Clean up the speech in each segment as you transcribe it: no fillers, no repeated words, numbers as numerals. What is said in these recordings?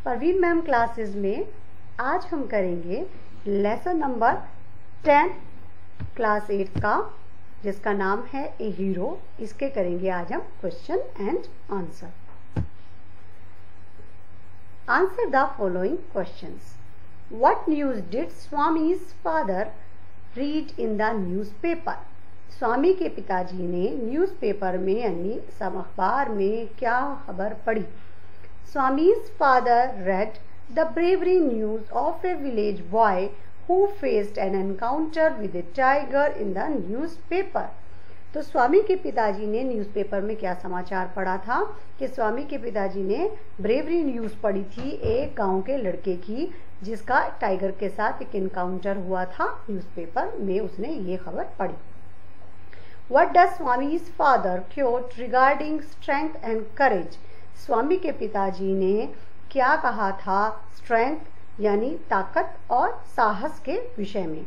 Parveen ma'am classes में आज हम करेंगे लेसन नंबर 10 क्लास 8 का, जिसका नाम है ए हीरो। इसके करेंगे आज हम question and answer. Answer the following questions. What news did Swami's father read in the newspaper? Swami के पिताजी ने न्यूज़पेपर में यानी अखबार में क्या खबर पढ़ी? Swami's father read the bravery news of a village boy who faced an encounter with a tiger in the newspaper। तो स्वामी के पिताजी ने न्यूज़पेपर में क्या समाचार पढ़ा था कि स्वामी के पिताजी ने ब्रेवरी न्यूज़ पढ़ी थी एक गांव के लड़के की, जिसका टाइगर के साथ एक एनकाउंटर हुआ था। न्यूज़पेपर में उसने ये खबर पढ़ी। What does Swami's father quote regarding strength and courage? स्वामी के पिताजी ने क्या कहा था स्ट्रेंथ यानी ताकत और साहस के विषय में?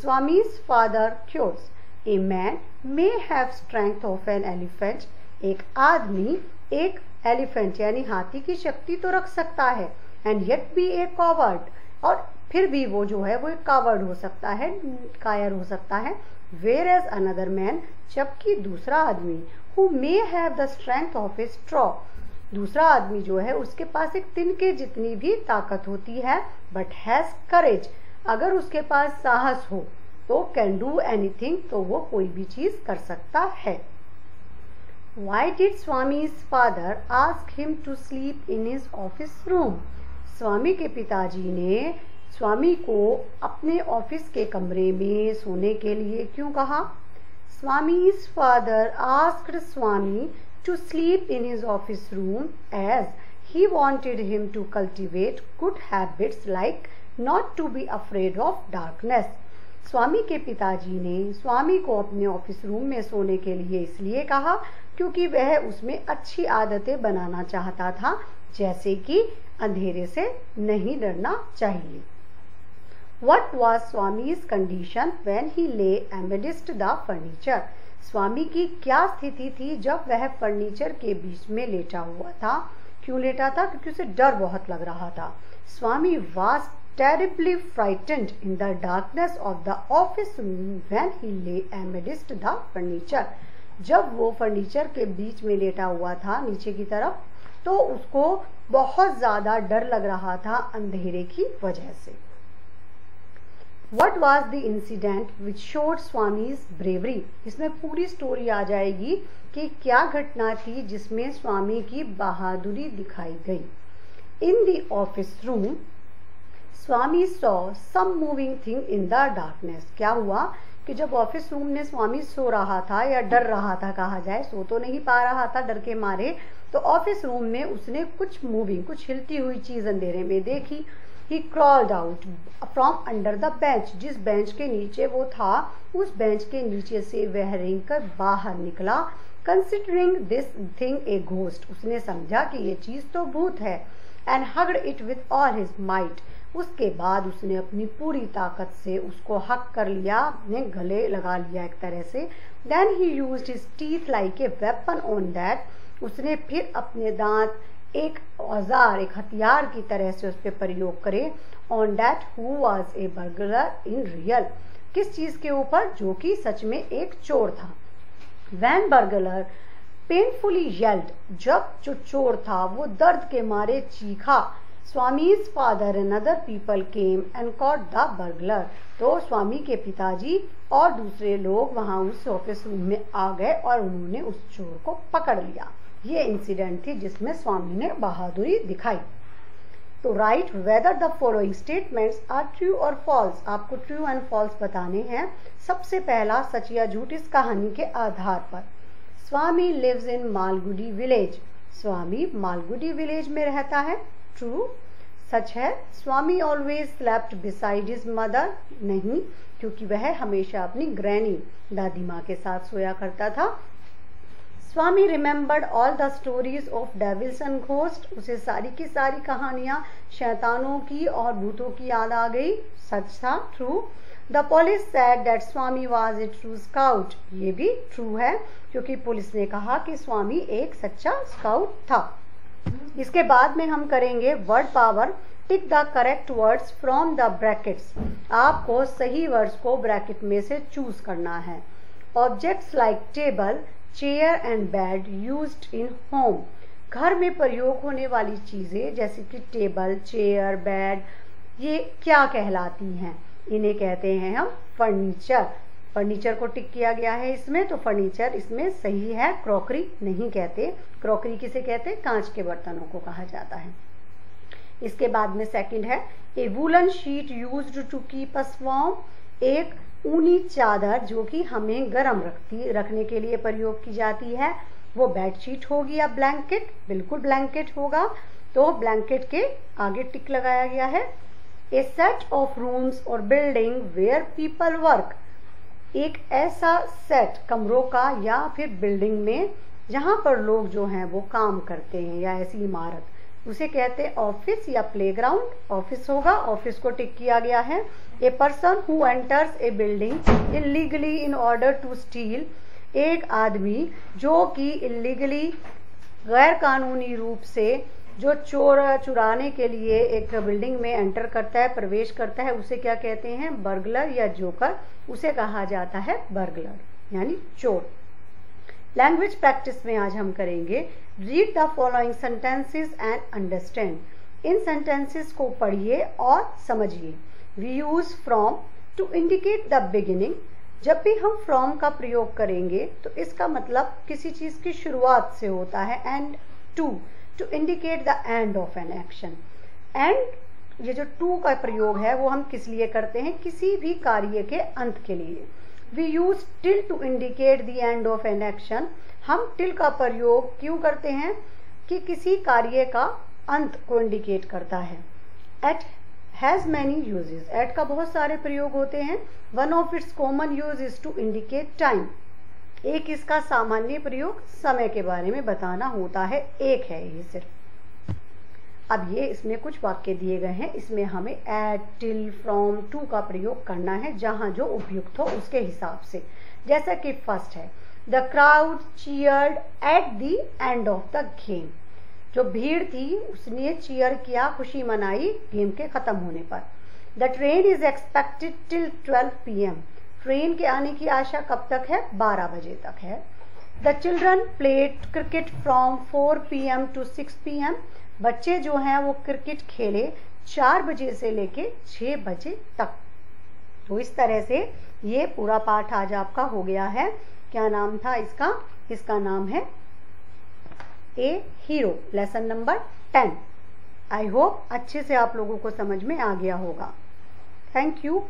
Swami's father quotes a man may have strength of an elephant. एक आदमी एक एलिफेंट यानी हाथी की शक्ति तो रख सकता है, and yet be A coward, और फिर भी वो जो है वो एक कावर्ड हो सकता है, कायर हो सकता है। वेयर एज अनदर मैन, जबकि दूसरा आदमी who may have the strength of A straw, दूसरा आदमी जो है उसके पास एक तिनके जितनी भी ताकत होती है, बट हैज करेज, अगर उसके पास साहस हो तो कैन डू एनीथिंग, तो वो कोई भी चीज कर सकता है। Why did Swami's father ask him to sleep in his office room? स्वामी के पिताजी ने स्वामी को अपने ऑफिस के कमरे में सोने के लिए क्यों कहा? Swami's father asked Swami to sleep in his office room as he wanted him to cultivate good habits like not to be afraid of darkness। स्वामी के पिताजी ने स्वामी को अपने ऑफिस रूम में सोने के लिए इसलिए कहा क्योंकि वह उसमें अच्छी आदतें बनाना चाहता था, जैसे कि अंधेरे से नहीं डरना चाहिए। What was Swami's condition when he lay amidst the furniture? स्वामी की क्या स्थिति थी जब वह फर्नीचर के बीच में लेटा हुआ था? क्यों लेटा था? क्योंकि उसे डर बहुत लग रहा था। स्वामी was terribly frightened in the darkness of the office room when he lay amidst the furniture। जब वो फर्नीचर के बीच में लेटा हुआ था नीचे की तरफ, तो उसको बहुत ज्यादा डर लग रहा था अंधेरे की वजह से। What was the incident which showed Swami's bravery? इसमें पूरी स्टोरी आ जाएगी कि क्या घटना थी जिसमें स्वामी की बहादुरी दिखाई गई। In the office room, Swami saw some moving thing in the darkness। क्या हुआ कि जब ऑफिस रूम में स्वामी सो रहा था या डर रहा था, कहा जाए, सो तो नहीं पा रहा था डर के मारे, तो ऑफिस रूम में उसने कुछ मूविंग, कुछ हिलती हुई चीज अंधेरे में देखी। He crawled out from under the bench। जिस बेंच के नीचे वो था उस बेंच के नीचे से वह रेंग कर बाहर निकला। Considering this thing a ghost, उसने समझा कि ये चीज तो भूत है। And hugged it with all his might, उसके बाद उसने अपनी पूरी ताकत से उसको हक कर लिया, अपने गले लगा लिया एक तरह से। Then he used his teeth like a weapon on that, उसने फिर अपने दांत एक औजार, एक हथियार की तरह से उस पर प्रयोग करे। On that who was a burglar in real, किस चीज के ऊपर? जो कि सच में एक चोर था। वैन बर्गलर पेनफुली येल्ड, जब जो चोर था वो दर्द के मारे चीखा। Swami's father and other people came and caught the burglar, तो स्वामी के पिताजी और दूसरे लोग वहां उस ऑफिस रूम में आ गए और उन्होंने उस चोर को पकड़ लिया। ये इंसिडेंट थी जिसमें स्वामी ने बहादुरी दिखाई। तो write whether the following statements are true और फॉल्स। आपको ट्रू एंड फॉल्स बताने हैं। सबसे पहला सच या झूठ इस कहानी के आधार पर। Swami lives in Malgudi village, Swami Malgudi village में रहता है। ट्रू। सच है Swami always slept beside his mother, नहीं, क्योंकि वह हमेशा अपनी ग्रैनी दादी माँ के साथ सोया करता था। Swami remembered all the stories of devils and ghost, उसे सारी की सारी कहानियां शैतानों की और भूतों की याद आ गई। सच था। True. The police said that Swami was a true scout, ये भी ट्रू है क्योंकि पुलिस ने कहा कि स्वामी एक सच्चा स्काउट था। इसके बाद में हम करेंगे word power. Tick the correct words from the brackets. आपको सही वर्ड्स को ब्रैकेट में से चूज करना है। Objects like table, chair and bed used in home. घर में प्रयोग होने वाली चीजें जैसे कि टेबल, चेयर, बेड, ये क्या कहलाती हैं? इन्हें कहते हैं हम फर्नीचर। फर्नीचर को टिक किया गया है इसमें, तो फर्नीचर इसमें सही है। क्रॉकरी नहीं कहते। क्रॉकरी किसे कहते हैं? कांच के बर्तनों को कहा जाता है। इसके बाद में सेकंड है a woollen sheet used to keep us warm. एक ऊनी चादर जो कि हमें गर्म रखने के लिए प्रयोग की जाती है, वो बेडशीट होगी या ब्लैंकेट? बिल्कुल ब्लैंकेट होगा, तो ब्लैंकेट के आगे टिक लगाया गया है। ए सेट ऑफ रूम्स और बिल्डिंग वेयर पीपल वर्क। एक ऐसा सेट कमरों का या फिर बिल्डिंग में जहां पर लोग जो हैं वो काम करते हैं, या ऐसी इमारत, उसे कहते हैं ऑफिस या प्लेग्राउंड। ऑफिस होगा, ऑफिस को टिक किया गया है। A person who enters a building illegally in order to steal. एक आदमी जो कि इलीगली गैर कानूनी रूप से जो चुराने के लिए एक बिल्डिंग में एंटर करता है, प्रवेश करता है, उसे क्या कहते हैं? बर्गलर या जोकर। उसे कहा जाता है बर्गलर, यानी चोर। लैंग्वेज प्रैक्टिस में आज हम करेंगे read the following sentences and understand. इन सेंटेंसेस को पढ़िए और समझिए। We use from to indicate the beginning. जब भी हम फ्रॉम का प्रयोग करेंगे तो इसका मतलब किसी चीज की शुरुआत से होता है। And to indicate the end of an action. And ये जो टू का प्रयोग है वो हम किस लिए करते हैं? किसी भी कार्य के अंत के लिए। We use till to indicate the end of an action. हम टिल का प्रयोग क्यों करते हैं? कि किसी कार्य का अंत को इंडिकेट करता है। At has many uses. At का बहुत सारे प्रयोग होते हैं। One of its common use is to indicate time. एक इसका सामान्य प्रयोग समय के बारे में बताना होता है। एक है ये सिर्फ। अब ये इसमें कुछ वाक्य दिए गए हैं, इसमें हमें एट, टिल, फ्रॉम, टू का प्रयोग करना है जहां जो उपयुक्त हो उसके हिसाब से। जैसा कि फर्स्ट है the crowd cheered at the end of the game. जो भीड़ थी उसने चीयर किया, खुशी मनाई गेम के खत्म होने पर। The train is expected till 12 PM। Train के आने की आशा कब तक है? 12 बजे तक है। The children played cricket from 4 PM to 6 PM। बच्चे जो हैं वो क्रिकेट खेले 4 बजे से लेके 6 बजे तक। तो इस तरह से ये पूरा पाठ आज आपका हो गया है। क्या नाम था इसका? इसका नाम है a hero, lesson number 10। I hope अच्छे से आप लोगों को समझ में आ गया होगा। Thank you.